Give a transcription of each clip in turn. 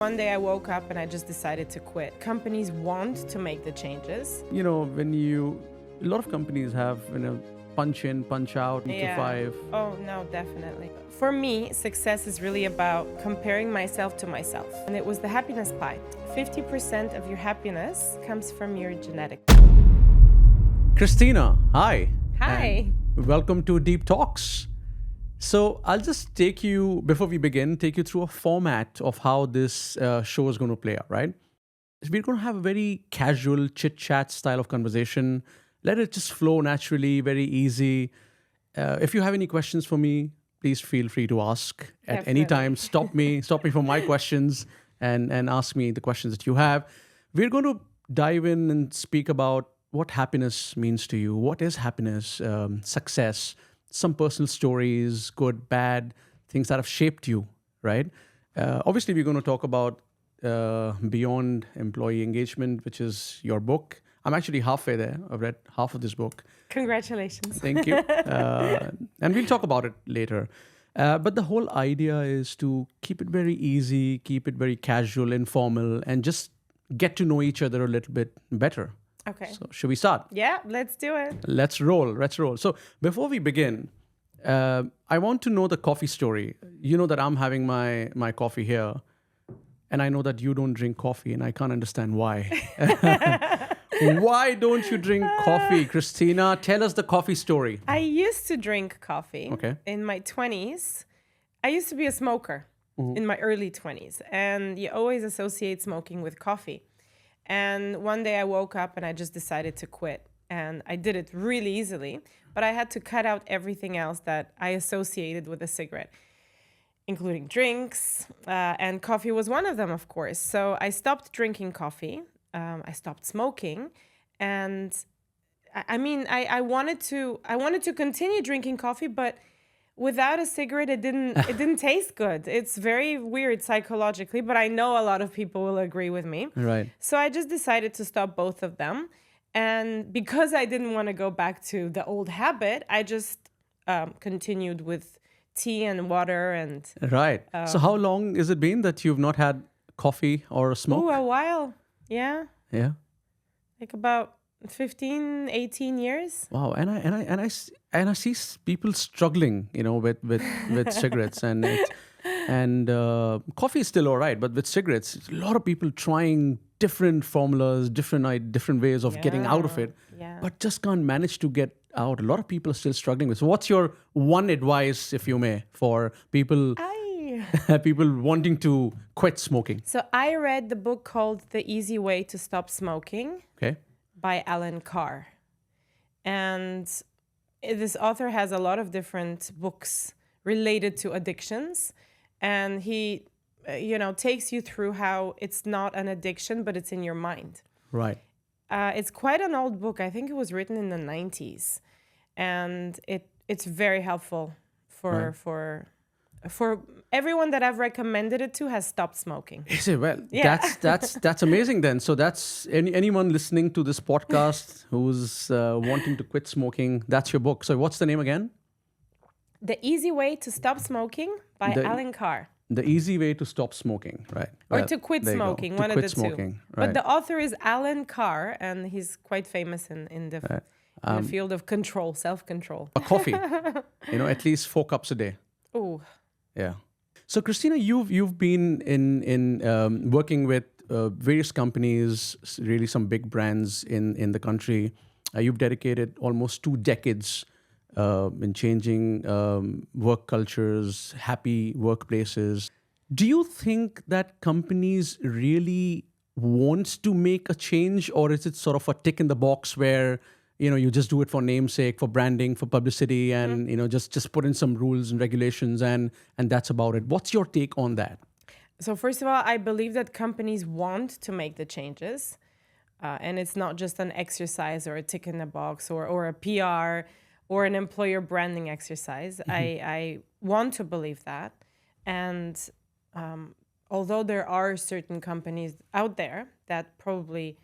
One day I woke up and I just decided to quit. Companies want to make the changes. A lot of companies have, punch in, punch out, 8 to 5. Oh, no, definitely. For me, success is really about comparing myself to myself. And it was the happiness pie. 50% of your happiness comes from your genetics. Kristina, hi. Hi. And welcome to DeepTalks. So I'll just before we begin, take you through a format of how this show is going to play out, right? We're going to have a very casual chit-chat style of conversation. Let it just flow naturally, very easy. If you have any questions for me, please feel free to ask at any time. Stop me from my questions and ask me the questions that you have. We're going to dive in and speak about what happiness means to you. What is happiness, success, some personal stories, good, bad, things that have shaped you, right? Obviously, we're going to talk about Beyond Employee Engagement, which is your book. I'm actually halfway there. I've read half of this book. Congratulations. Thank you. And we'll talk about it later. But the whole idea is to keep it very easy, keep it very casual, informal, and just get to know each other a little bit better. Okay. So should we start? Yeah, let's do it. Let's roll. So before we begin, I want to know the coffee story. You know that I'm having my coffee here, and I know that you don't drink coffee, and I can't understand why. Why don't you drink coffee, Kristina? Tell us the coffee story. I used to drink coffee Okay. in my 20s. I used to be a smoker in my early 20s, and you always associate smoking with coffee. And one day I woke up and I just decided to quit. And I did it really easily, but I had to cut out everything else that I associated with a cigarette, including drinks, and coffee was one of them, of course. So I stopped drinking coffee. I stopped smoking, and I wanted to continue drinking coffee, but without a cigarette, it didn't taste good. It's very weird psychologically, but I know a lot of people will agree with me. Right. So I just decided to stop both of them. And because I didn't want to go back to the old habit, I just continued with tea and water and... Right. So how long has it been that you've not had coffee or a smoke? Oh, a while. Yeah. Yeah. Like about 15, 18 years. Wow, and I see people struggling, with cigarettes and coffee is still all right, but with cigarettes, a lot of people trying different formulas, different ways of getting out of it, but just can't manage to get out. A lot of people are still struggling with. So, what's your one advice, if you may, for people? People wanting to quit smoking. So I read the book called The Easy Way to Stop Smoking. Okay. By Alan Carr. And this author has a lot of different books related to addictions. And he, takes you through how it's not an addiction, but it's in your mind. Right. It's quite an old book. I think it was written in the 90s. And it's very helpful for everyone that I've recommended it to has stopped smoking. Is it? Well, that's amazing then. So that's anyone listening to this podcast who's wanting to quit smoking, that's your book. So what's the name again? The Easy Way to Stop Smoking by Alan Carr. The Easy Way to Stop Smoking, right. Or to quit smoking, one of the two. Right. But the author is Alan Carr, and he's quite famous in the field of control, self-control. A coffee, at least 4 cups a day. Oh. Yeah. So, Kristina, you've been in working with various companies, really some big brands in the country. You've dedicated almost 2 decades in changing work cultures, happy workplaces. Do you think that companies really want to make a change, or is it sort of a tick in the box where you just do it for namesake, for branding, for publicity, and just put in some rules and regulations, and that's about it? What's your take on that? So first of all, I believe that companies want to make the changes, and it's not just an exercise or a tick in the box or a PR or an employer branding exercise. I want to believe that, and although there are certain companies out there that probably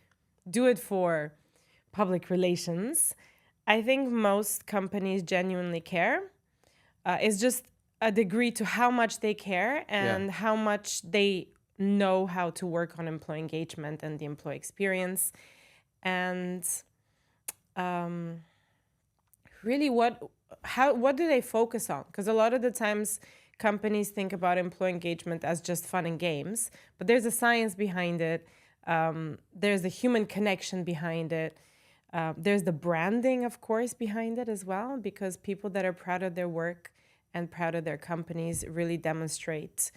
do it for public relations, I think most companies genuinely care. It's just a degree to how much they care and how much they know how to work on employee engagement and the employee experience. And really, what do they focus on? Because a lot of the times companies think about employee engagement as just fun and games, but there's a science behind it. There's a human connection behind it. There's the branding, of course, behind it as well, because people that are proud of their work and proud of their companies really demonstrate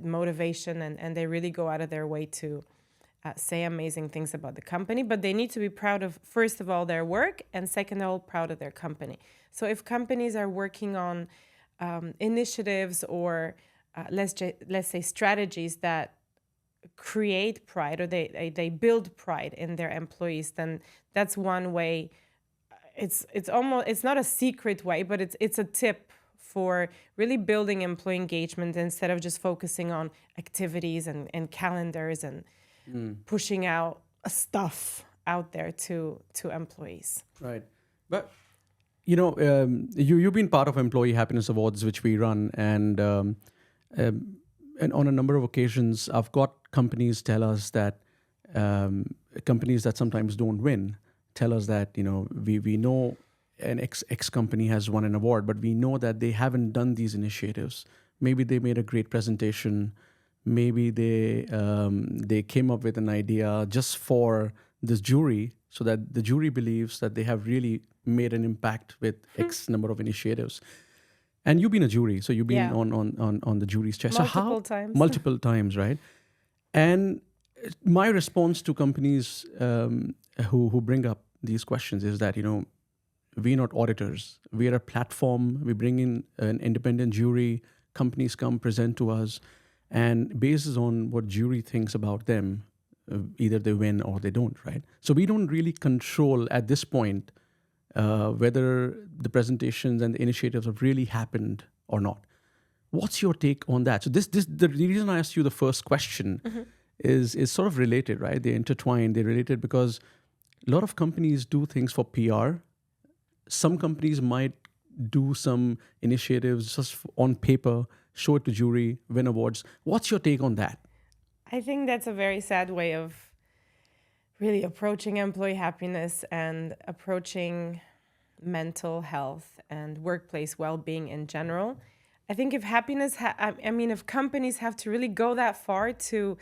motivation, and they really go out of their way to say amazing things about the company. But they need to be proud of, first of all, their work, and second of all, proud of their company. So if companies are working on initiatives or let's say strategies that create pride, or they build pride in their employees, then that's one way. It's not a secret way, but it's a tip for really building employee engagement instead of just focusing on activities and calendars and pushing out stuff out there to employees. Right. But you've been part of Employee Happiness Awards, which we run, and on a number of occasions, I've got companies tell us that companies that sometimes don't win tell us that we know an X company has won an award, but we know that they haven't done these initiatives. Maybe they made a great presentation. Maybe they came up with an idea just for this jury, so that the jury believes that they have really made an impact with X number of initiatives. And you've been a jury, so you've been on the jury's chair. Multiple times, right? And my response to companies who bring up these questions is that we're not auditors. We are a platform. We bring in an independent jury. Companies come present to us, and based on what jury thinks about them, either they win or they don't, right? So we don't really control at this point whether the presentations and the initiatives have really happened or not. What's your take on that? So the reason I asked you the first question is sort of related, right? They're intertwined, they're related, because a lot of companies do things for PR. Some companies might do some initiatives just on paper, show it to jury, win awards. What's your take on that? I think that's a very sad way of really approaching employee happiness and approaching mental health and workplace well-being in general. I think if if companies have to really go that far to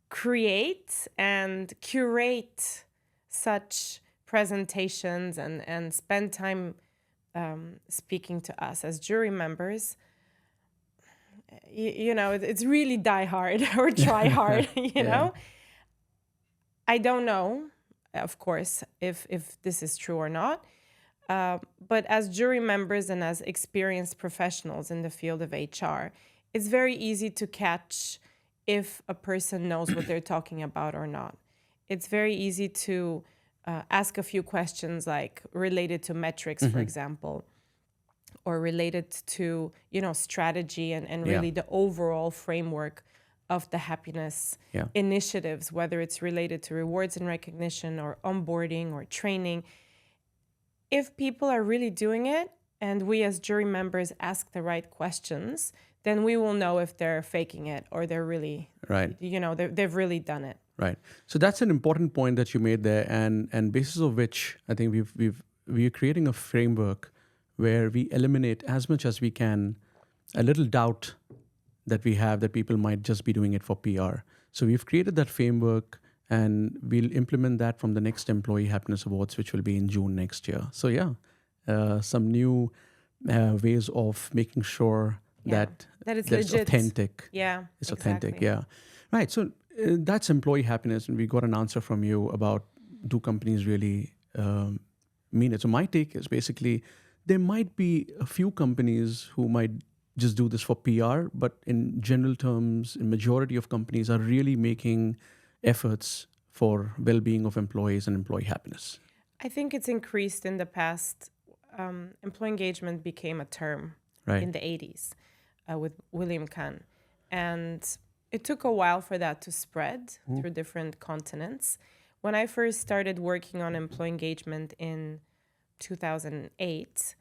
create and curate such presentations and spend time speaking to us as jury members, it's really die hard or try hard, know? I don't know, of course, if this is true or not. But as jury members and as experienced professionals in the field of HR, it's very easy to catch if a person knows what they're talking about or not. It's very easy to ask a few questions, like related to metrics, for example, or related to, strategy and really the overall framework of the happiness initiatives, whether it's related to rewards and recognition or onboarding or training. If people are really doing it and we as jury members ask the right questions, then we will know if they're faking it or they're really, they've really done it. Right. So that's an important point that you made there, and basis of which I think we're creating a framework where we eliminate as much as we can a little doubt that we have that people might just be doing it for PR. So we've created that framework, and we'll implement that from the next Employee Happiness Awards, which will be in June next year. So some new ways of making sure that it's legit. Authentic. Yeah, it's exactly. Authentic. Yeah, right. So that's employee happiness, and we got an answer from you about, do companies really mean it? So my take is basically there might be a few companies who might just do this for PR, but in general terms, a majority of companies are really making efforts for well-being of employees and employee happiness. I think it's increased in the past. Employee engagement became a term in the 80s with William Kahn. And it took a while for that to spread through different continents. When I first started working on employee engagement in 2008,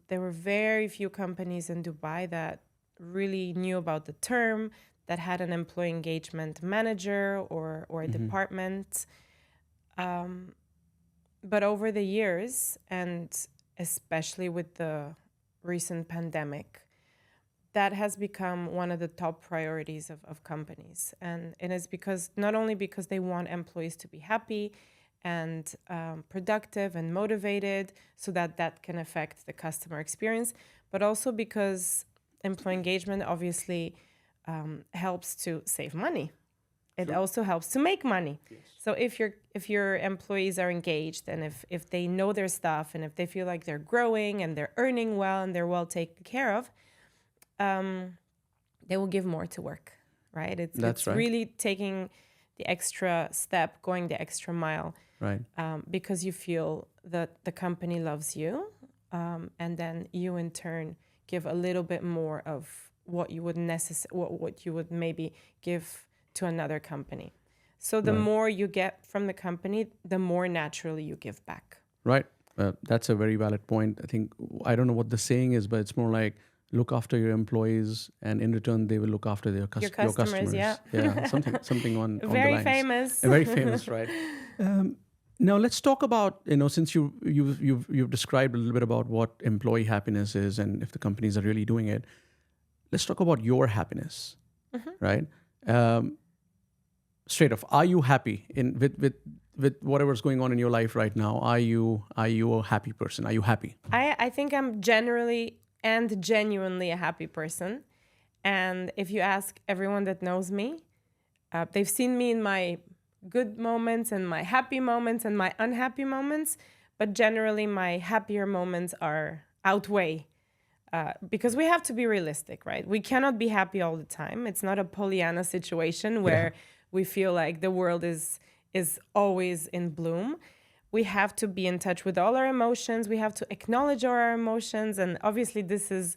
there were very few companies in Dubai that really knew about the term, that had an employee engagement manager or a department. But over the years, and especially with the recent pandemic, that has become one of the top priorities of companies. And it is because not only because they want employees to be happy and productive and motivated so that that can affect the customer experience, but also because employee engagement obviously helps to save money. It also helps to make money. Yes. So if your employees are engaged and if they know their stuff and if they feel like they're growing and they're earning well and they're well taken care of, they will give more to work, right? It's right. Really taking the extra step, going the extra mile, right? Because you feel that the company loves you, and then you in turn give a little bit more of what you would what you would maybe give to another company. So the more you get from the company, the more naturally you give back. Right. That's a very valid point. I think, I don't know what the saying is, but it's more like look after your employees and in return they will look after your customers. Yeah. Yeah, something on very the lines. Famous. Very famous, right? Now let's talk about, since you've described a little bit about what employee happiness is and if the companies are really doing it, let's talk about your happiness, right? Straight off, are you happy with whatever's going on in your life right now? Are you a happy person? Are you happy? I think I'm generally and genuinely a happy person. And if you ask everyone that knows me, they've seen me in my good moments and my happy moments and my unhappy moments, but generally my happier moments outweigh. Because we have to be realistic, right? We cannot be happy all the time. It's not a Pollyanna situation where we feel like the world is always in bloom. We have to be in touch with all our emotions. We have to acknowledge our emotions. And obviously this is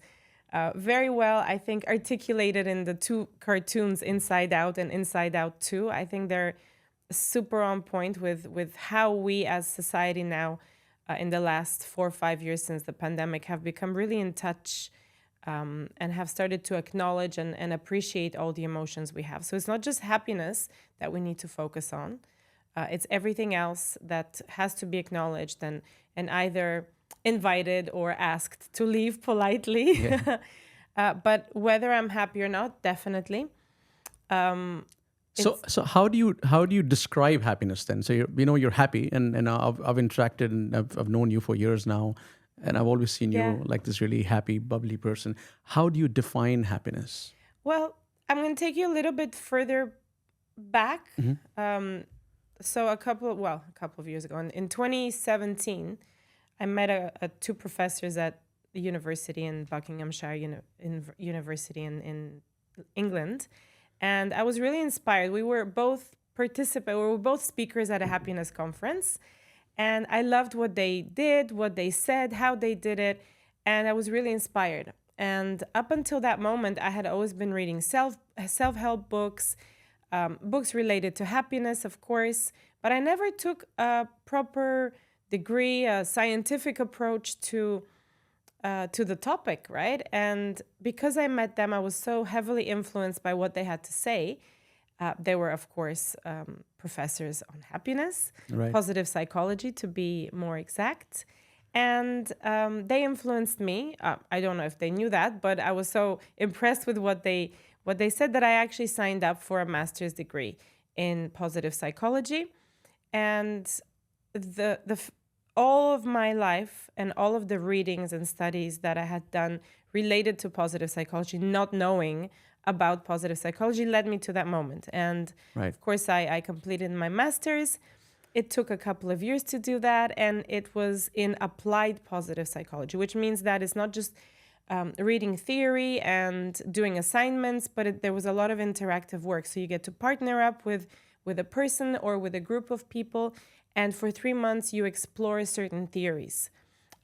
very well, I think, articulated in the two cartoons, Inside Out and Inside Out 2. I think they're super on point with how we as society now, in the last 4 or 5 years since the pandemic, have become really in touch and have started to acknowledge and appreciate all the emotions we have. So it's not just happiness that we need to focus on. It's everything else that has to be acknowledged and either invited or asked to leave politely. Yeah. But whether I'm happy or not, definitely. So how do you describe happiness then? So you're happy, and I've interacted and I've known you for years now, and I've always seen you like this really happy, bubbly person. How do you define happiness? Well, I'm going to take you a little bit further back. So a couple of years ago, in 2017, I met two professors at the university in Buckinghamshire University in England. And I was really inspired. We were both speakers at a happiness conference. And I loved what they did, what they said, how they did it. And I was really inspired. And up until that moment, I had always been reading self-help books, books related to happiness, of course. But I never took a proper degree, a scientific approach to the topic, right? And because I met them, I was so heavily influenced by what they had to say. They were, of course, professors on happiness, positive psychology, to be more exact. And they influenced me. I don't know if they knew that, but I was so impressed with what they said that I actually signed up for a master's degree in positive psychology. And all of my life and all of the readings and studies that I had done related to positive psychology, not knowing about positive psychology, led me to that moment. And of course, I completed my master's. It took a couple of years to do that. And it was in applied positive psychology, which means that it's not just reading theory and doing assignments, but there was a lot of interactive work. So you get to partner up with a person or with a group of people. And for 3 months, you explore certain theories,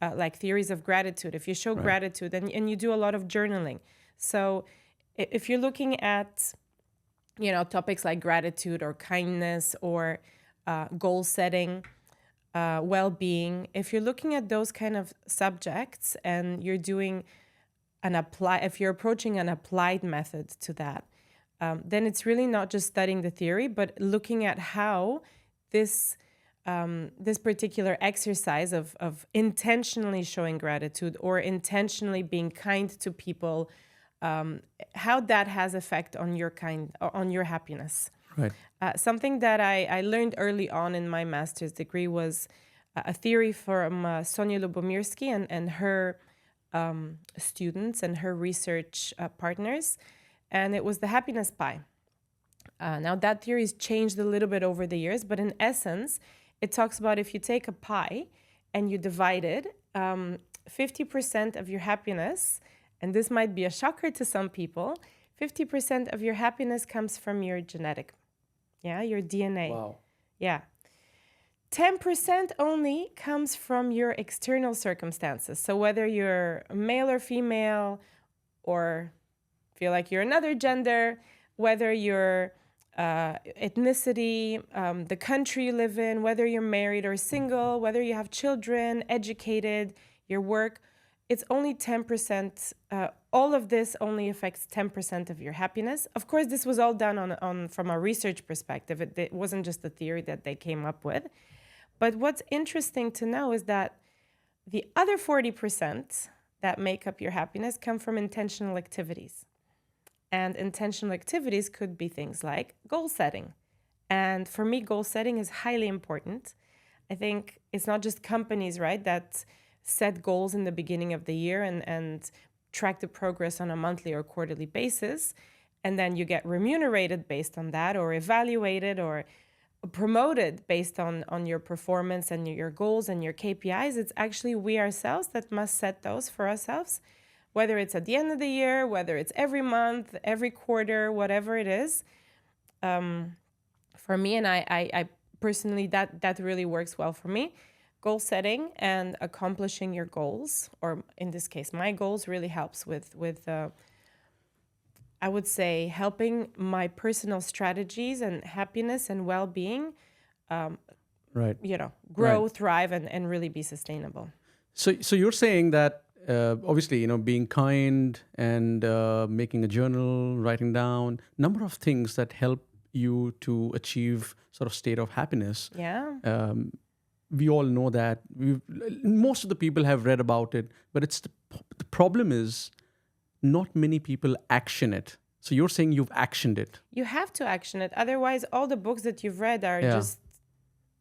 like theories of gratitude. If you show gratitude and you do a lot of journaling. So if you're looking at, topics like gratitude or kindness or goal setting, well-being, if you're looking at those kind of subjects and you're doing if you're approaching an applied method to that, then it's really not just studying the theory, but looking at how this this particular exercise of intentionally showing gratitude or intentionally being kind to people, how that has effect on your happiness. Right. Something that I learned early on in my master's degree was a theory from Sonia Lubomirsky and her students and her research partners, and it was the happiness pie. Now, that theory has changed a little bit over the years, but in essence, it talks about if you take a pie and you divide it, 50% of your happiness, and this might be a shocker to some people, 50% of your happiness comes from your genetic, your DNA. Wow. Yeah. 10% only comes from your external circumstances. So whether you're male or female, or feel like you're another gender, whether you're ethnicity, the country you live in, whether you're married or single, whether you have children, educated, your work, it's only 10%. All of this only affects 10% of your happiness. Of course, this was all done on from a research perspective. It wasn't just a theory that they came up with. But what's interesting to know is that the other 40% that make up your happiness come from intentional activities. And intentional activities could be things like goal setting. And for me, goal setting is highly important. I think it's not just companies, right, that set goals in the beginning of the year and track the progress on a monthly or quarterly basis. And then you get remunerated based on that, or evaluated or promoted based on your performance and your goals and your KPIs. It's actually we ourselves that must set those for ourselves. Whether it's at the end of the year, whether it's every month, every quarter, whatever it is. For me, and I personally, that really works well for me. Goal setting and accomplishing your goals, or in this case, my goals, really helps with I would say, helping my personal strategies and happiness and well-being, right. Grow, right. thrive, and really be sustainable. So you're saying that obviously, being kind and making a journal, writing down, number of things that help you to achieve sort of state of happiness. Yeah. We all know that. Most of the people have read about it, but the problem is not many people action it. So you're saying you've actioned it. You have to action it. Otherwise, all the books that you've read are just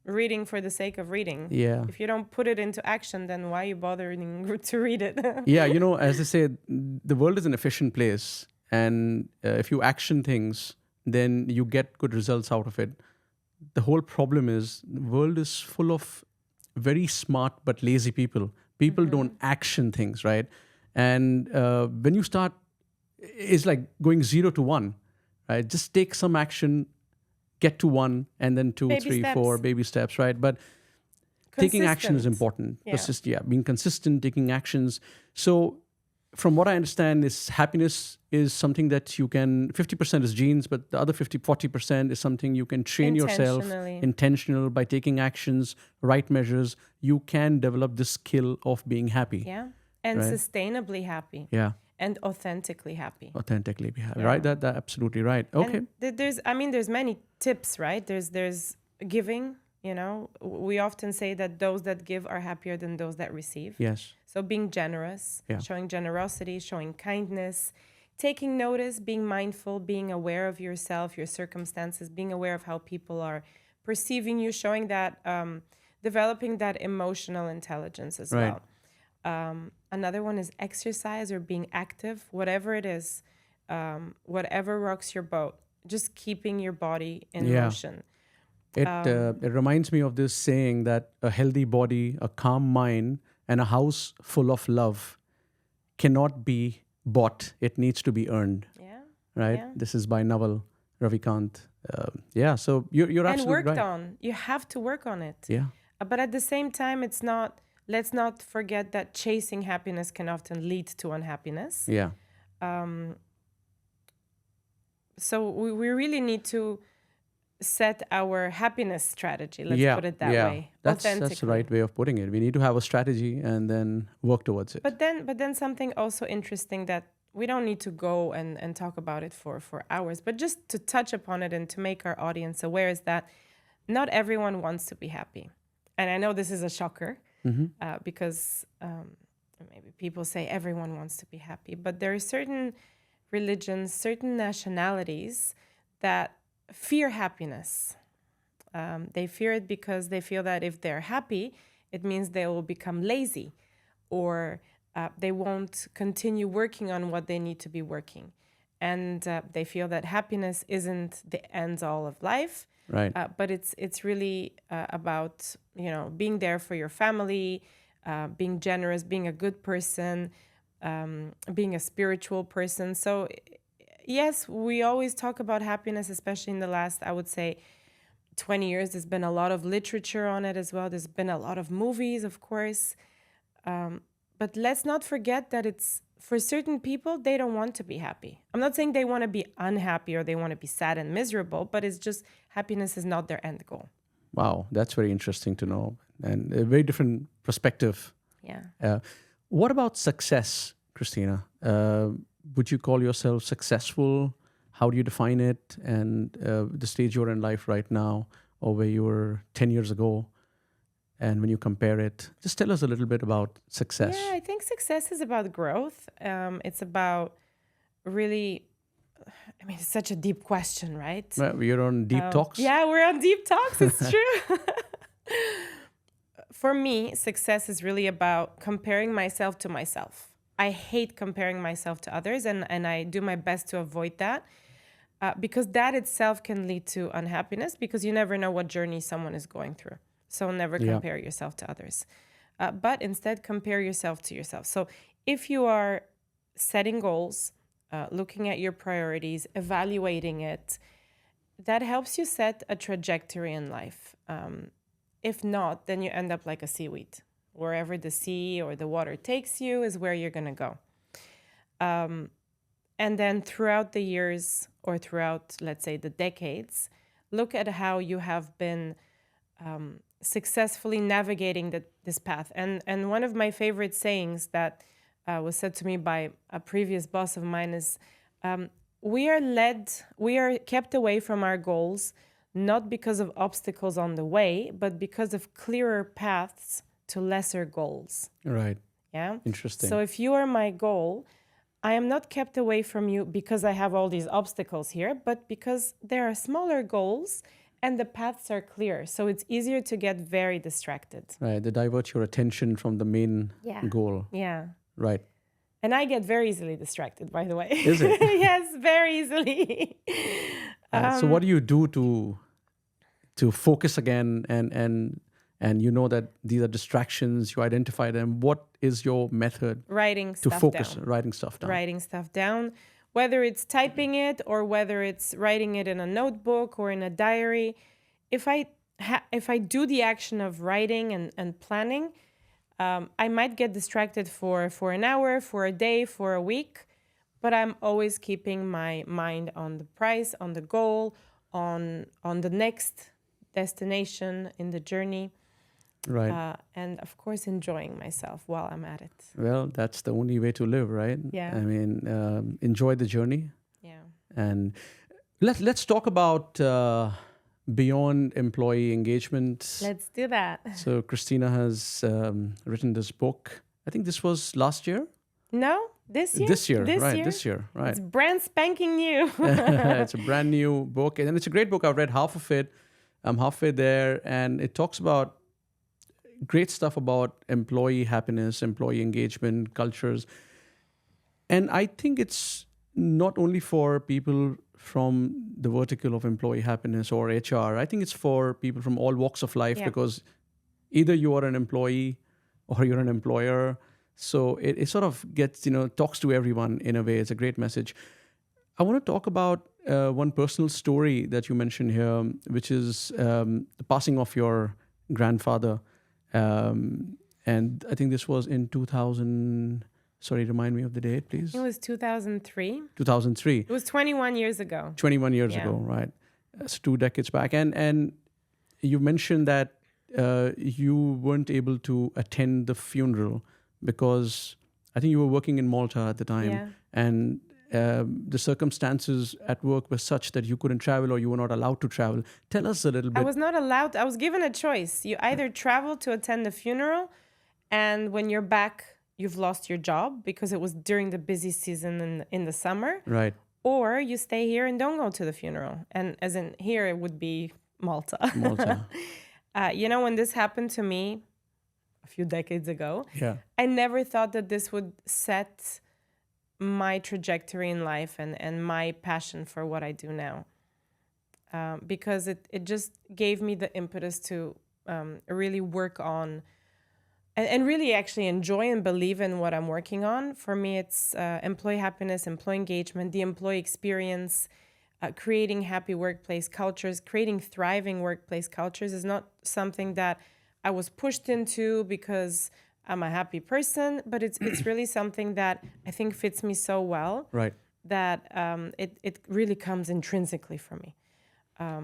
reading for the sake of reading. Yeah. If you don't put it into action, then why are you bothering to read it? Yeah, as I say, the world is an efficient place. And if you action things, then you get good results out of it. The whole problem is the world is full of very smart but lazy people. People don't action things, right? And when you start, it's like going 0 to 1, right? Just take some action, get to 1, and then 2, 3, 4, baby steps, right? But taking action is important. Being consistent, taking actions. So from what I understand is happiness is something that you can, 50% is genes, but the other 40% is something you can train yourself intentional by taking actions, right measures. You can develop the skill of being happy. Yeah. And sustainably happy. Yeah. And authentically happy. Authentically be happy, right? That absolutely right. Okay. And there's many tips, right? There's giving, We often say that those that give are happier than those that receive. Yes. So being generous, showing generosity, showing kindness, taking notice, being mindful, being aware of yourself, your circumstances, being aware of how people are perceiving you, showing that, developing that emotional intelligence as well. Another one is exercise or being active, whatever it is, whatever rocks your boat, just keeping your body in motion. It reminds me of this saying that a healthy body, a calm mind, and a house full of love cannot be bought. It needs to be earned. Yeah. Right? Yeah. This is by Naval Ravikant. So you're absolutely right. And worked on. You have to work on it. Yeah. But at the same time, let's not forget that chasing happiness can often lead to unhappiness. Yeah. So we really need to set our happiness strategy. Let's put it that way. That's the right way of putting it. We need to have a strategy and then work towards it. But then something also interesting that we don't need to go and talk about it for hours, but just to touch upon it and to make our audience aware is that not everyone wants to be happy. And I know this is a shocker because maybe people say everyone wants to be happy, but there are certain religions, certain nationalities that fear happiness. They fear it because they feel that if they're happy, it means they will become lazy, or they won't continue working on what they need to be working. And they feel that happiness isn't the end all of life, Right. but it's really about, being there for your family, being generous, being a good person, being a spiritual person. So yes, we always talk about happiness, especially in the last, I would say, 20 years. There's been a lot of literature on it as well. There's been a lot of movies, of course. But let's not forget that it's, for certain people, they don't want to be happy. I'm not saying they want to be unhappy or they want to be sad and miserable, but it's just happiness is not their end goal. Wow, that's very interesting to know, and a very different perspective. Yeah. What about success, Kristina? Would you call yourself successful? How do you define it? And the stage you're in life right now, or where you were 10 years ago, and when you compare it, just tell us a little bit about success. Yeah, I think success is about growth. It's about really, it's such a deep question, right? Well, you're on DeepTalks. Yeah, we're on DeepTalks. It's true. For me, success is really about comparing myself to myself. I hate comparing myself to others, and I do my best to avoid that because that itself can lead to unhappiness, because you never know what journey someone is going through. So never compare yourself to others, but instead compare yourself to yourself. So if you are setting goals, looking at your priorities, evaluating it, that helps you set a trajectory in life. If not, then you end up like a seaweed. Wherever the sea or the water takes you is where you're going to go. And then throughout the years, or throughout, let's say, the decades, look at how you have been successfully navigating this path. And one of my favorite sayings that was said to me by a previous boss of mine is, we are kept away from our goals, not because of obstacles on the way, but because of clearer paths to lesser goals. Right. Yeah. Interesting. So if you are my goal, I am not kept away from you because I have all these obstacles here, but because there are smaller goals and the paths are clear. So it's easier to get very distracted. Right. They divert your attention from the main goal. Yeah. Right. And I get very easily distracted, by the way. Is it? Yes, very easily. So what do you do to focus again, and you know that these are distractions, you identify them? What is your method Writing to stuff focus? down. Writing stuff down. Writing stuff down, whether it's typing it or whether it's writing it in a notebook or in a diary. If I do the action of writing and planning, I might get distracted for an hour, for a day, for a week, but I'm always keeping my mind on the prize, on the goal, on the next destination in the journey. Right. And of course, enjoying myself while I'm at it. Well, that's the only way to live, right? Yeah. I mean, enjoy the journey. Yeah. And let's talk about beyond employee engagement. Let's do that. So Kristina has written this book. I think this was last year. No, this year. This year, right? It's brand spanking new. It's a brand new book, and it's a great book. I've read half of it. I'm halfway there, and it talks about great stuff about employee happiness, employee engagement, cultures. And I think it's not only for people from the vertical of employee happiness or HR. I think it's for people from all walks of life, because either you are an employee or you're an employer. So it sort of gets, talks to everyone in a way. It's a great message. I want to talk about one personal story that you mentioned here, which is the passing of your grandfather. And I think this was in 2000. Sorry, remind me of the date, please. It was 2003. 2003. It was 21 years ago. 21 years ago, right? It's 2 decades back. And you mentioned that you weren't able to attend the funeral because I think you were working in Malta at the time, Yeah. and the circumstances at work were such that you couldn't travel or you were not allowed to travel. Tell us a little I bit. was not allowed. I was given a choice. You either travel to attend the funeral, and when you're back, you've lost your job because it was during the busy season in the summer, Right. or you stay here and don't go to the funeral. And as in here, it would be Malta. Malta. When this happened to me a few decades ago, Yeah. I never thought that this would set my trajectory in life and my passion for what I do now. Because it just gave me the impetus to really work on and really actually enjoy and believe in what I'm working on. For me, it's employee happiness, employee engagement, the employee experience, creating happy workplace cultures, creating thriving workplace cultures is not something that I was pushed into because I'm a happy person, but it's really something that I think fits me so well Right. that it really comes intrinsically for me.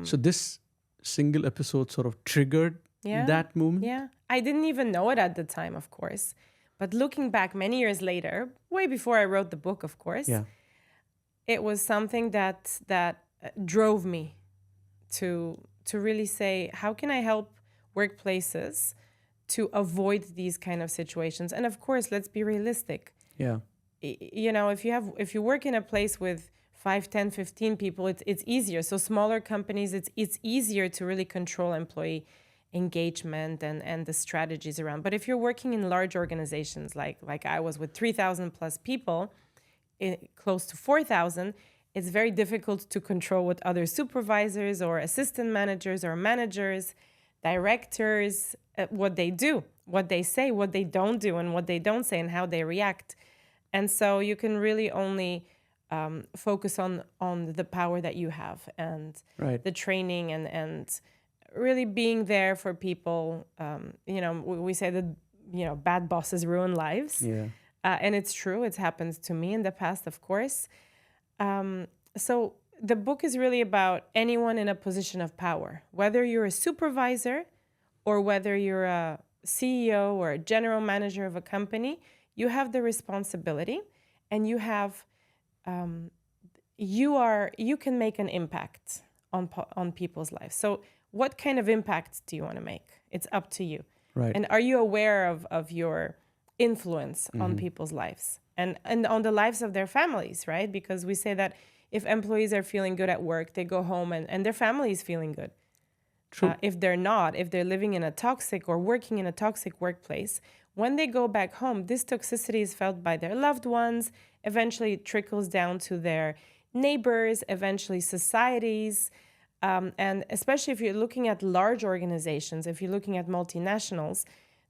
So this single episode sort of triggered that moment? Yeah. I didn't even know it at the time, of course. But looking back many years later, way before I wrote the book, of course, Yeah. it was something that drove me to really say, how can I help workplaces to avoid these kind of situations? And of course, let's be realistic. Yeah. If you work in a place with 5, 10, 15 people, it's easier. So smaller companies, it's easier to really control employee engagement and the strategies around. But if you're working in large organizations like I was with 3,000 plus people, close to 4,000, it's very difficult to control what other supervisors or assistant managers or managers, directors, what they do, what they say, what they don't do, and what they don't say, and how they react. And so you can really only focus on the power that you have and Right. the training and really being there for people. We say that, bad bosses ruin lives. Yeah. And it's true. It's happened to me in the past, of course. So the book is really about anyone in a position of power, whether you're a supervisor or whether you're a CEO or a general manager of a company, you have the responsibility and you have, you can make an impact on people's lives. So what kind of impact do you want to make? It's up to you. Right. And are you aware of your influence on people's lives and on the lives of their families, right? Because we say that if employees are feeling good at work, they go home and their family is feeling good. True. If they're not, if they're living in a toxic or working in a toxic workplace, when they go back home, this toxicity is felt by their loved ones, eventually it trickles down to their neighbors, eventually societies. And especially if you're looking at large organizations, if you're looking at multinationals,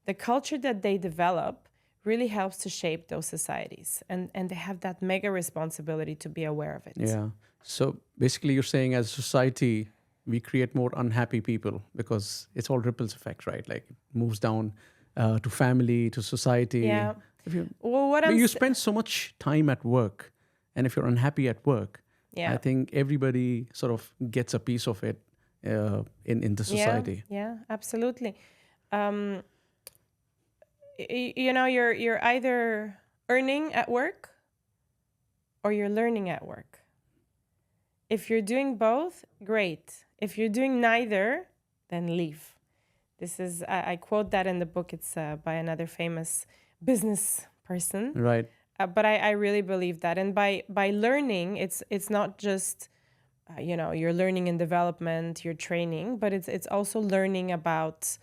the culture that they develop really helps to shape those societies. And they have that mega responsibility to be aware of it. Yeah. So basically you're saying as a society, we create more unhappy people because it's all ripples effect, right? Like it moves down to family, to society. Yeah. If you, Well, I mean, you spend so much time at work, and if you're unhappy at work, Yeah. I think everybody sort of gets a piece of it in the society. Yeah, absolutely. You're either earning at work or you're learning at work. If you're doing both, great. If you're doing neither, then leave. This is, I quote that in the book. It's by another famous business person. Right. But I really believe that. And by learning, it's not just, you're learning and development, you're training, but it's also learning about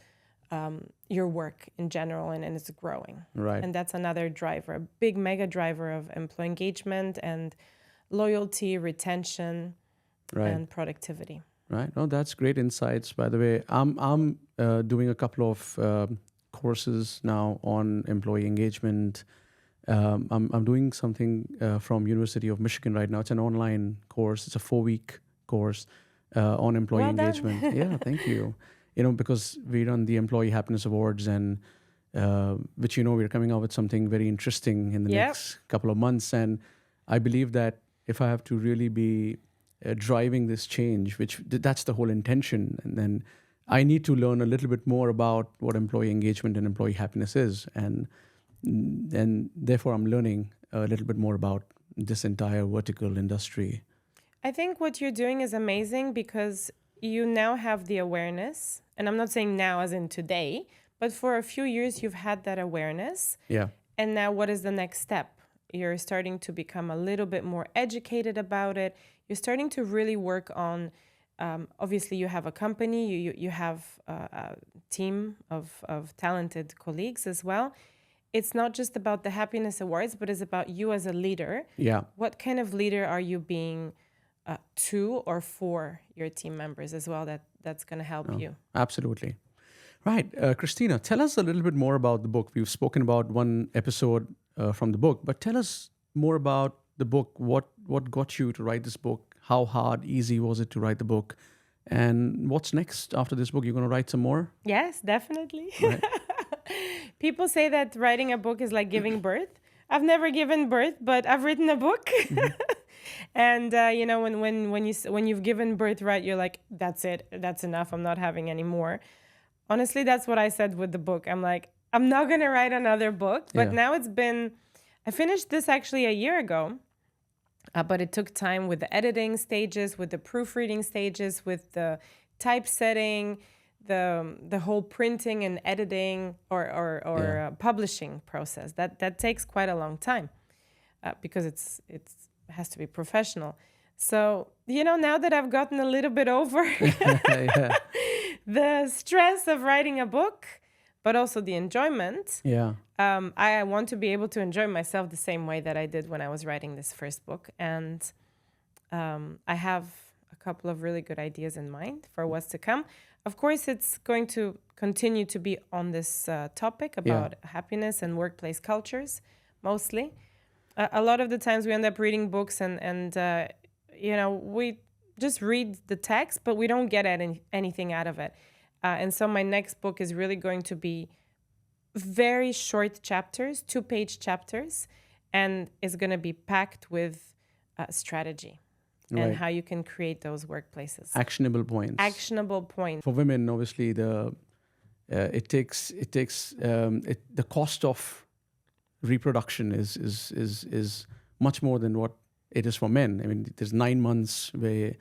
your work in general and it's growing. Right. And that's another driver, a big mega driver of employee engagement and loyalty, retention, Right. and productivity. Right. No, that's great insights. By the way, I'm doing a couple of courses now on employee engagement. I'm doing something from University of Michigan right now. It's an online course. It's a 4-week course on employee Well done. engagement. Yeah, thank you. Because we run the Employee Happiness Awards, and which we're coming out with something very interesting in the Yep. next couple of months. And I believe that if I have to really be driving this change, which that's the whole intention, and then I need to learn a little bit more about what employee engagement and employee happiness is. And and therefore I'm learning a little bit more about this entire vertical industry. I think what you're doing is amazing because you now have the awareness, and I'm not saying now as in today, but for a few years you've had that awareness. Yeah. And now what is the next step? You're starting to become a little bit more educated about it. You're starting to really work on, obviously you have a company, you have a team of talented colleagues as well. It's not just about the happiness awards, but it's about you as a leader. Yeah. What kind of leader are you being to or for your team members as well? That's going to help you. Absolutely. Right. Kristina, tell us a little bit more about the book. We've spoken about one episode from the book, but tell us more about the book. What got you to write this book? How hard, easy was it to write the book? And what's next after this book? You're going to write some more? Yes, definitely. Right. People say that writing a book is like giving birth. I've never given birth, but I've written a book. And when you've given birth, right, you're like, that's it, that's enough. I'm not having any more. Honestly, that's what I said with the book. I'm like, I'm not gonna write another book. But now I finished this actually a year ago. But it took time with the editing stages, with the proofreading stages, with the typesetting, the whole printing and editing or publishing process. That takes quite a long time because it has to be professional. So, now that I've gotten a little bit over the stress of writing a book, but also the enjoyment, I want to be able to enjoy myself the same way that I did when I was writing this first book. And I have a couple of really good ideas in mind for what's to come. Of course, it's going to continue to be on this topic about happiness and workplace cultures, mostly. A lot of the times we end up reading books and we just read the text, but we don't get anything out of it. And so my next book is really going to be very short chapters, 2-page chapters, and it's going to be packed with strategy and how you can create those workplaces. Actionable points. Actionable points. For women, obviously, the cost of reproduction is much more than what it is for men. I mean, there's 9 months where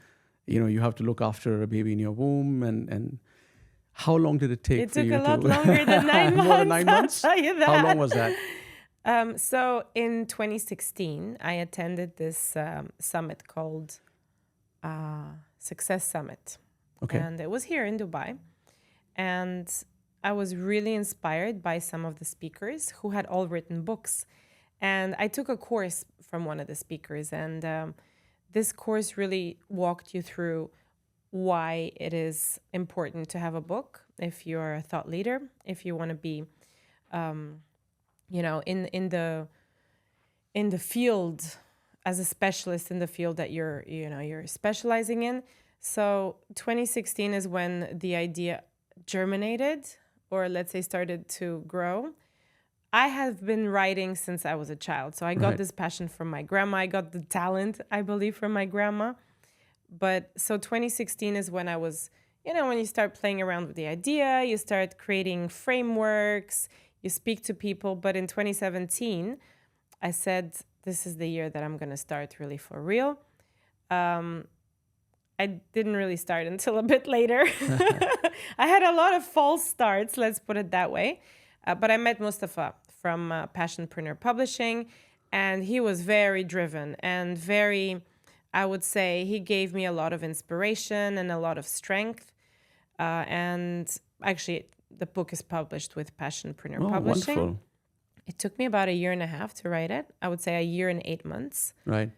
you have to look after a baby in your womb, and how long did it take? It took a lot longer than 9 months. More than 9 months. I'll tell you that. How long was that? So in 2016, I attended this summit called Success Summit. Okay. And it was here in Dubai. And I was really inspired by some of the speakers who had all written books. And I took a course from one of the speakers. And this course really walked you through why it is important to have a book if you're a thought leader, if you want to be in the field as a specialist in the field that you're specializing in. So 2016 is when the idea germinated, or let's say started to grow. I have been writing since I was a child. So I got this passion from my grandma. I got the talent, I believe, from my grandma. But so 2016 is when I was, when you start playing around with the idea, you start creating frameworks, you speak to people. But in 2017, I said, this is the year that I'm going to start really for real. I didn't really start until a bit later. I had a lot of false starts, let's put it that way. But I met Mustafa from Passionpreneur Publishing, and he was very driven and very, I would say, he gave me a lot of inspiration and a lot of strength. And actually, the book is published with Passionpreneur Publishing. Wonderful. It took me about 1.5 years to write it. I would say 1 year and 8 months. Right.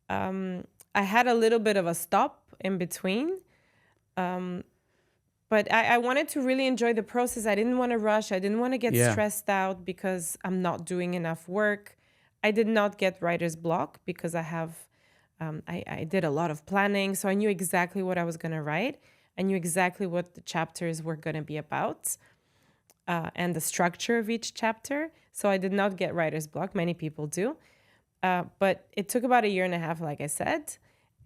I had a little bit of a stop in between. But I wanted to really enjoy the process. I didn't want to rush. I didn't want to get stressed out because I'm not doing enough work. I did not get writer's block because I did a lot of planning. So I knew exactly what I was going to write. I knew exactly what the chapters were going to be about and the structure of each chapter. So I did not get writer's block. Many people do. But it took about 1.5 years, like I said.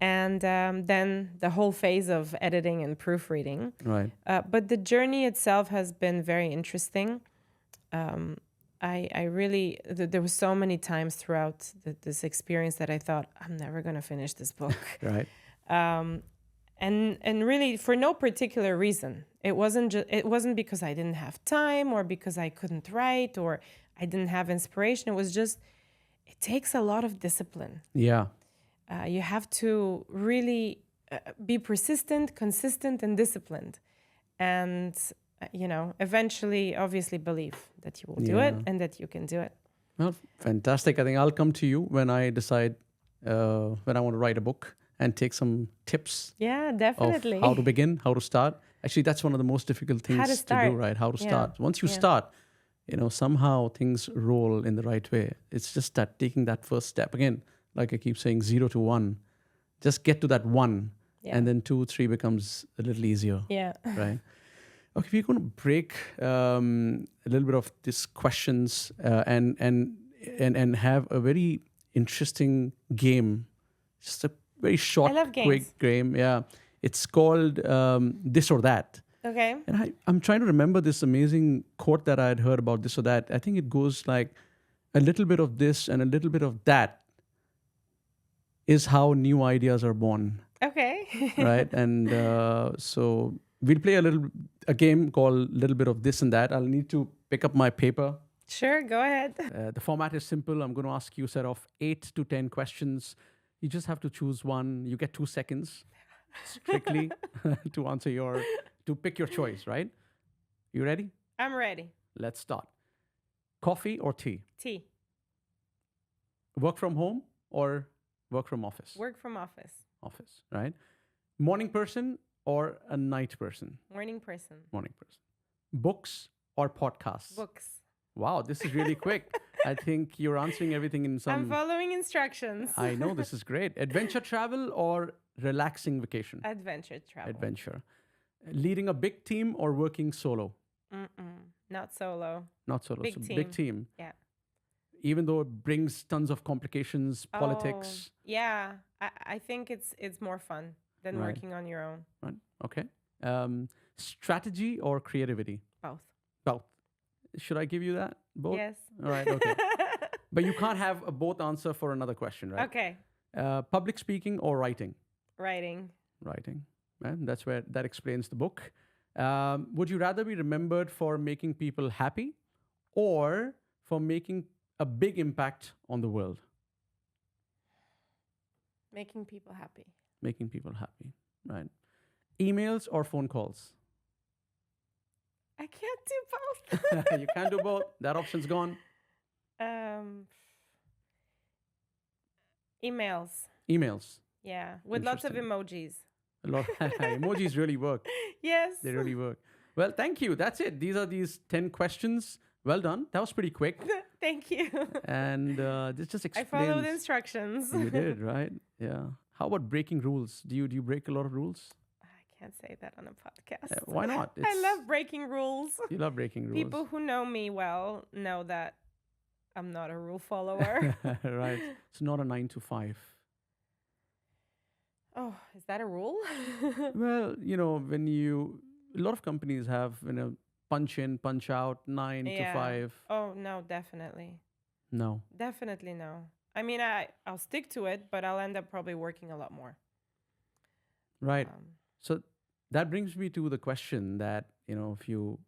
And then the whole phase of editing and proofreading. Right. But the journey itself has been very interesting. I really, there were so many times throughout this experience that I thought, I'm never going to finish this book. Right. um, and really for no particular reason. It wasn't because I didn't have time or because I couldn't write or I didn't have inspiration. It was just, it takes a lot of discipline. Yeah. You have to really be persistent, consistent, and disciplined. And, eventually, obviously, believe that you will do it Yeah. and that you can do it. Well, fantastic. I think I'll come to you when I decide when I want to write a book and take some tips Yeah, of definitely. how to begin, how to start. Actually, that's one of the most difficult things to do, start. right? How to Yeah. start. Once you Yeah. start, somehow things roll in the right way. It's just that taking that first step. Again, like I keep saying, 0 to 1. Just get to that 1, Yeah. and then 2, 3 becomes a little easier, Yeah. right? Okay, we're going to break a little bit of these questions and have a very interesting game. Just a very short, love quick games. game. Yeah, it's called This or That. Okay. And I'm trying to remember this amazing quote that I had heard about this or that. I think it goes like, a little bit of this and a little bit of that is how new ideas are born, Okay. right? And so we'll play a game called Little Bit of This and That. I'll need to pick up my paper. Sure, go ahead. The format is simple. I'm going to ask you a set of 8 to 10 questions. You just have to choose one. You get 2 seconds strictly to pick your choice, right? You ready? I'm ready. Let's start. Coffee or tea? Tea. Work from home or work from office? Work from office. Office, right? Morning person or a night person? Morning person. Morning person. Books or podcasts? Books. Wow, this is really quick. I think you're answering everything in some... I'm following instructions. I know, this is great. Adventure travel or relaxing vacation? Adventure travel. Adventure. Leading a big team or working solo? Not solo. Not solo. Big so team. Big team. Yeah. Even though it brings tons of complications, politics. Yeah. I think it's more fun than Right. working on your own. Right. Okay. Strategy or creativity? Both. Both. Should I give you that? Both? Yes. All right. Okay. But you can't have a both answer for another question, right? Okay. Public speaking or writing? Writing. Writing. And that's where that explains the book. Would you rather be remembered for making people happy or for making a big impact on the world? Making people happy. Making people happy, right? Emails or phone calls? I can't do both. You can't do both. That option's gone. Emails. Emails. Yeah. With lots of emojis. A lot. Emojis really work. Yes. They really work. Well, thank you. That's it. These are these 10 questions. Well done. That was pretty quick. Thank you. And this just I explains. followed instructions. You did, right? Yeah. How about breaking rules? Do you break a lot of rules? I can't say that on a podcast. Why not? I love breaking rules. You love breaking rules. People who know me well know that I'm not a rule follower. Right. It's not a 9 to 5. Oh, is that a rule? Well, when a lot of companies have, punch in, punch out, 9 to 5. Oh, no, definitely. No. Definitely no. I mean, I'll stick to it, but I'll end up probably working a lot more. Right. So that brings me to the question that, if you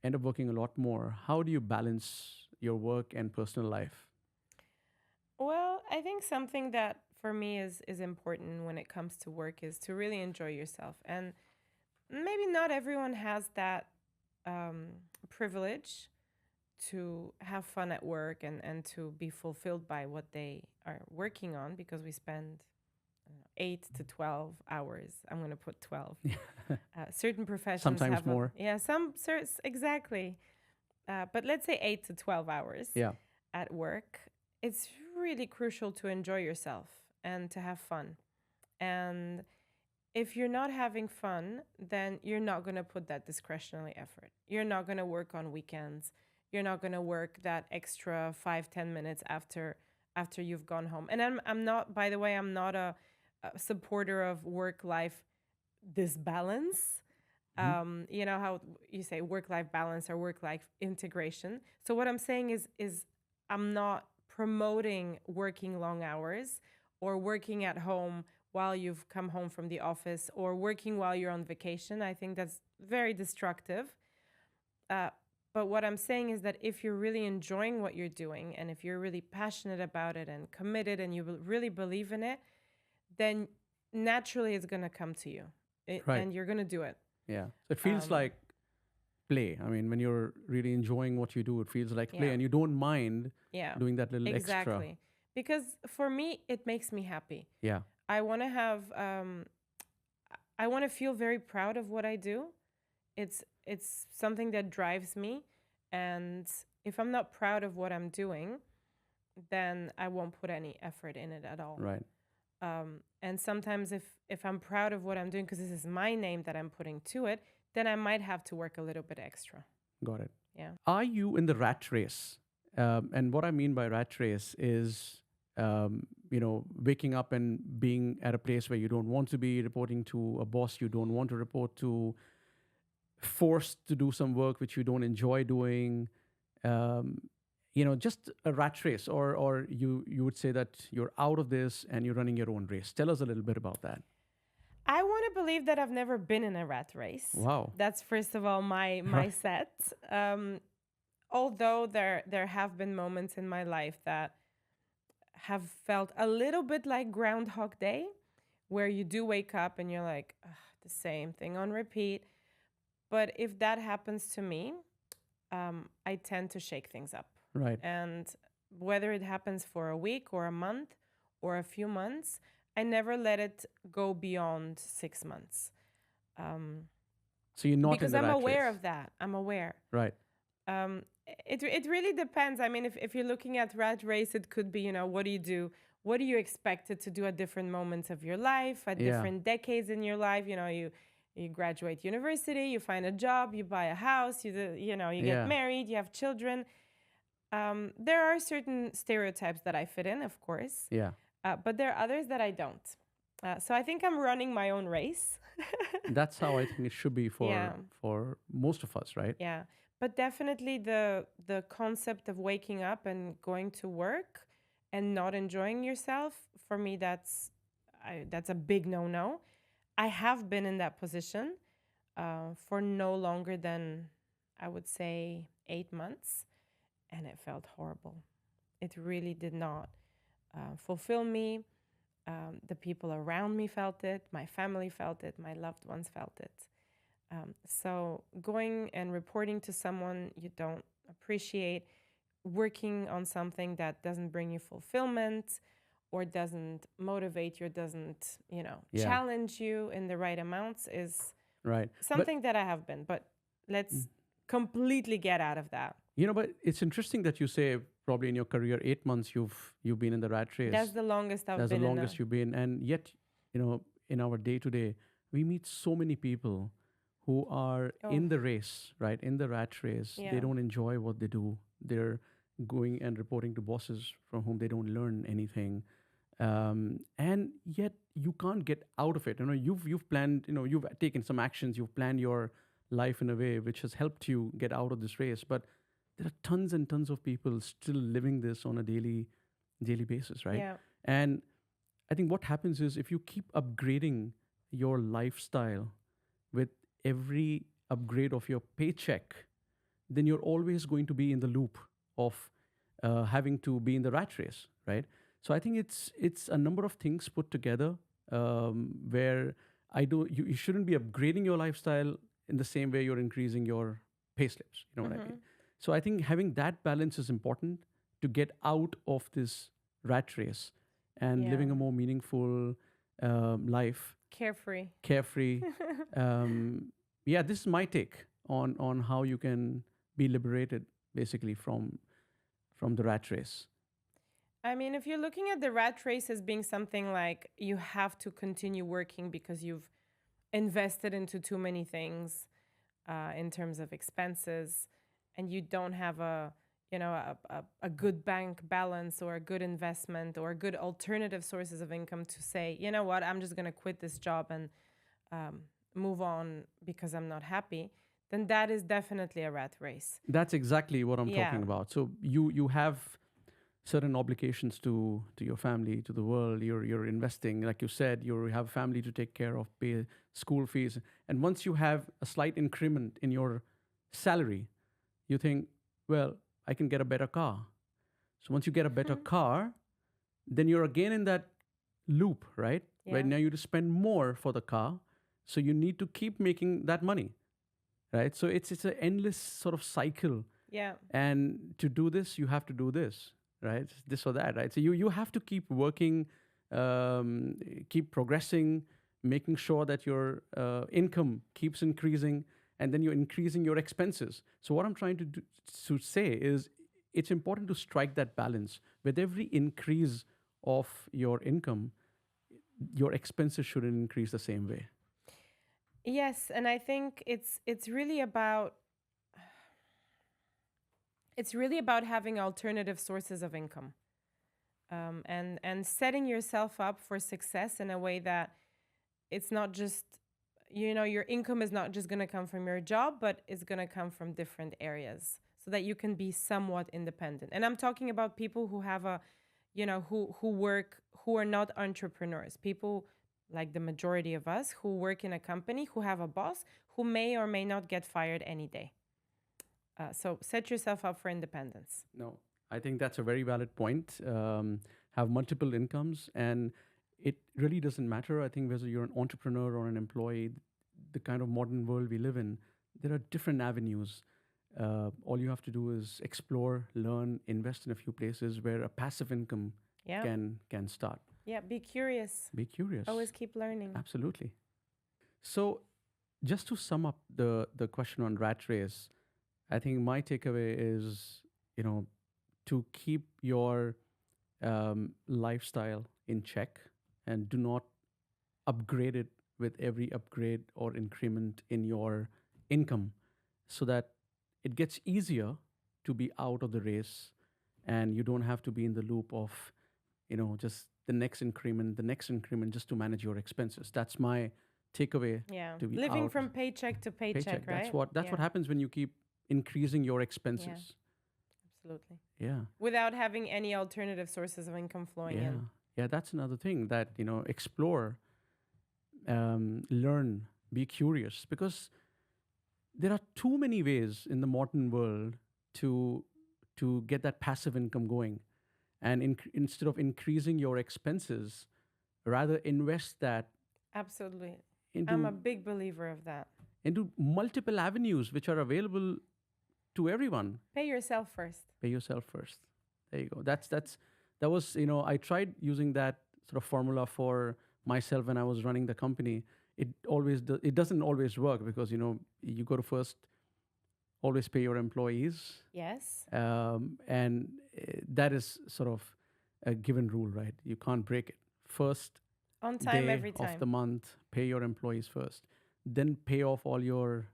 end up working a lot more, how do you balance your work and personal life? Well, I think something that for me is important when it comes to work is to really enjoy yourself. And maybe not everyone has that privilege to have fun at work and to be fulfilled by what they are working on, because we spend 8 to 12 hours. I'm going to put 12. Certain professions Sometimes have more. Exactly. But let's say 8 to 12 hours at work. It's really crucial to enjoy yourself and to have fun. And if you're not having fun, then you're not going to put that discretionary effort. You're not going to work on weekends. You're not going to work that extra 5-10 minutes after you've gone home. And I'm not, by the way, I'm not a supporter of work-life disbalance. You know how you say work-life balance or work-life integration. So what I'm saying is I'm not promoting working long hours or working at home while you've come home from the office or working while you're on vacation. I think that's very destructive. But what I'm saying is that if you're really enjoying what you're doing and if you're really passionate about it and committed and you really believe in it, then naturally it's going to come to you Right. and you're going to do it. Yeah. So it feels like play. I mean, when you're really enjoying what you do, it feels like play, Yeah. and you don't mind Yeah. doing that little Exactly. extra. Because for me, it makes me happy. Yeah. I want to have, I want to feel very proud of what I do. It's something that drives me. And if I'm not proud of what I'm doing, then I won't put any effort in it at all. Right. And sometimes if I'm proud of what I'm doing, because this is my name that I'm putting to it, then I might have to work a little bit extra. Got it. Yeah. Are you in the rat race? And what I mean by rat race is, waking up and being at a place where you don't want to be, reporting to a boss you don't want to report to, forced to do some work which you don't enjoy doing, just a rat race, or you would say that you're out of this and you're running your own race. Tell us a little bit about that. I want to believe that I've never been in a rat race. Wow. That's first of all my set. Although there have been moments in my life that have felt a little bit like Groundhog Day, where you do wake up and you're like, the same thing on repeat. But if that happens to me, I tend to shake things up. Right. And whether it happens for a week or a month or a few months, I never let it go beyond 6 months. So you're not because in the I'm rat aware race. of that. I'm aware. Right. It really depends. I mean, if you're looking at rat race, it could be, what do you do? What do you expect it to do at different moments of your life, at different decades in your life? You graduate university, you find a job, you buy a house, you get married, you have children. There are certain stereotypes that I fit in, of course. Yeah. But there are others that I don't. So I think I'm running my own race. That's how I think it should be for most of us, right? Yeah. But definitely the concept of waking up and going to work and not enjoying yourself, for me, that's a big no-no. I have been in that position for no longer than, I would say, 8 months. And it felt horrible. It really did not fulfill me. The people around me felt it. My family felt it. My loved ones felt it. So going and reporting to someone you don't appreciate, working on something that doesn't bring you fulfillment or doesn't motivate you, or doesn't, challenge you in the right amounts is right. something that I have been. But let's completely get out of that. But it's interesting that you say probably in your career, 8 months you've been in the rat race. That's the longest I've been. That's the longest you've been. And yet, in our day to day, we meet so many people who are in the race, right? In the rat race. Yeah. They don't enjoy what they do. They're going and reporting to bosses from whom they don't learn anything. And yet you can't get out of it. You've planned, you've taken some actions, you've planned your life in a way which has helped you get out of this race. But there are tons and tons of people still living this on a daily basis, right? Yeah. And I think what happens is if you keep upgrading your lifestyle with every upgrade of your paycheck, then you're always going to be in the loop of having to be in the rat race, right? So I think it's a number of things put together where you shouldn't be upgrading your lifestyle in the same way you're increasing your pay slips. You know what I mean? So I think having that balance is important to get out of this rat race and living a more meaningful life. Carefree. This is my take on how you can be liberated basically from the rat race. I mean, if you're looking at the rat race as being something like you have to continue working because you've invested into too many things in terms of expenses, and you don't have a good bank balance or a good investment or good alternative sources of income to say, you know what, I'm just going to quit this job and move on because I'm not happy, then that is definitely a rat race. That's exactly what I'm Yeah. talking about. So you have certain obligations to your family, to the world. You're investing, like you said, you have family to take care of, pay school fees, and once you have a slight increment in your salary, you think, well, I can get a better car. So once you get a better car, then you're again in that loop, right? Yeah. Where now you to spend more for the car, so you need to keep making that money, right? So it's an endless sort of cycle. Yeah. And to do this, you have to do this, right? This or that, right? So you have to keep working, keep progressing, making sure that your income keeps increasing, and then you're increasing your expenses. So what I'm trying to say is, it's important to strike that balance. With every increase of your income, your expenses shouldn't increase the same way. Yes, and I think it's really about having alternative sources of income, and setting yourself up for success in a way that it's not just, your income is not just going to come from your job, but it's going to come from different areas, so that you can be somewhat independent. And I'm talking about people who have who work, who are not entrepreneurs, people like the majority of us who work in a company, who have a boss who may or may not get fired any day. So set yourself up for independence. No, I think that's a very valid point. Have multiple incomes, and it really doesn't matter. I think whether you're an entrepreneur or an employee, the kind of modern world we live in, there are different avenues. All you have to do is explore, learn, invest in a few places where a passive income Yeah. can start. Yeah, be curious. Be curious. Always keep learning. Absolutely. So, just to sum up the question on rat race, I think my takeaway is, to keep your lifestyle in check, and do not upgrade it with every upgrade or increment in your income, so that it gets easier to be out of the race, and you don't have to be in the loop of, just the next increment just to manage your expenses. That's my takeaway. Yeah. To be Living out from paycheck to paycheck, right? That's what happens when you keep increasing your expenses. Absolutely. Yeah. Without having any alternative sources of income flowing in. Yeah, that's another thing that, explore, learn, be curious, because there are too many ways in the modern world to get that passive income going. And instead of increasing your expenses, rather invest that Absolutely. into, I'm a big believer of that. into multiple avenues which are available to everyone. Pay yourself first. Pay yourself first. There you go. That was, I tried using that sort of formula for myself when I was running the company. It doesn't always work, because, you got to first always pay your employees. Yes. And that is sort of a given rule, right? You can't break it. First On time, day every time. of the month, pay your employees first. Then pay off all your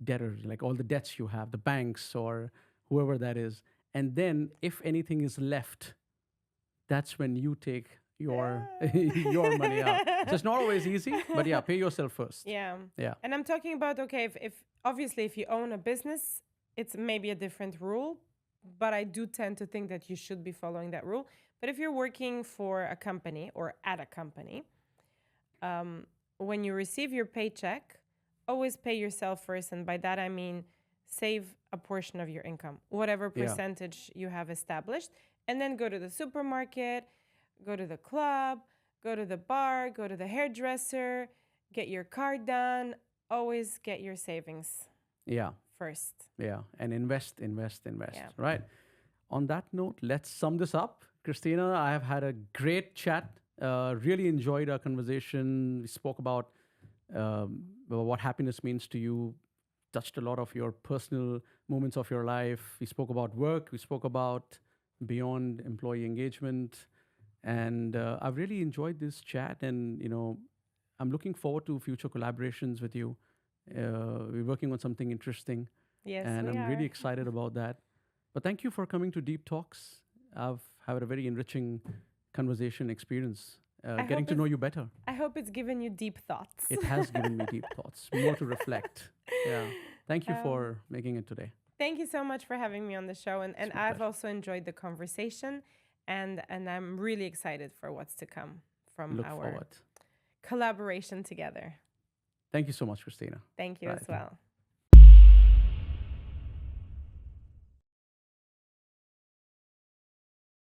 debtors, like all the debts you have, the banks or whoever that is. And then if anything is left, that's when you take your your money out. So it's not always easy, but yeah, pay yourself first. Yeah. Yeah. And I'm talking about, okay, if obviously if you own a business, it's maybe a different rule, but I do tend to think that you should be following that rule. But if you're working for a company or at a company, when you receive your paycheck, always pay yourself first. And by that, I mean, save a portion of your income, whatever percentage you have established, and then go to the supermarket, go to the club, go to the bar, go to the hairdresser, get your car done. Always get your savings first. Yeah. And invest. Yeah. Right. On that note, let's sum this up. Kristina, I have had a great chat. Really enjoyed our conversation. We spoke about what happiness means to you, touched a lot of your personal moments of your life. We spoke about work. We spoke about beyond employee engagement. And I've really enjoyed this chat. And, I'm looking forward to future collaborations with you. We're working on something interesting. Yes, and we I'm are. really excited about that. But thank you for coming to Deep Talks. I've had a very enriching conversation experience getting to know you better. I hope it's given you deep thoughts. It has given me deep thoughts, more to reflect. Yeah. Thank you for making it today. Thank you so much for having me on the show. And I've also enjoyed the conversation. And I'm really excited for what's to come from our collaboration together. Thank you so much, Kristina. Thank you as well.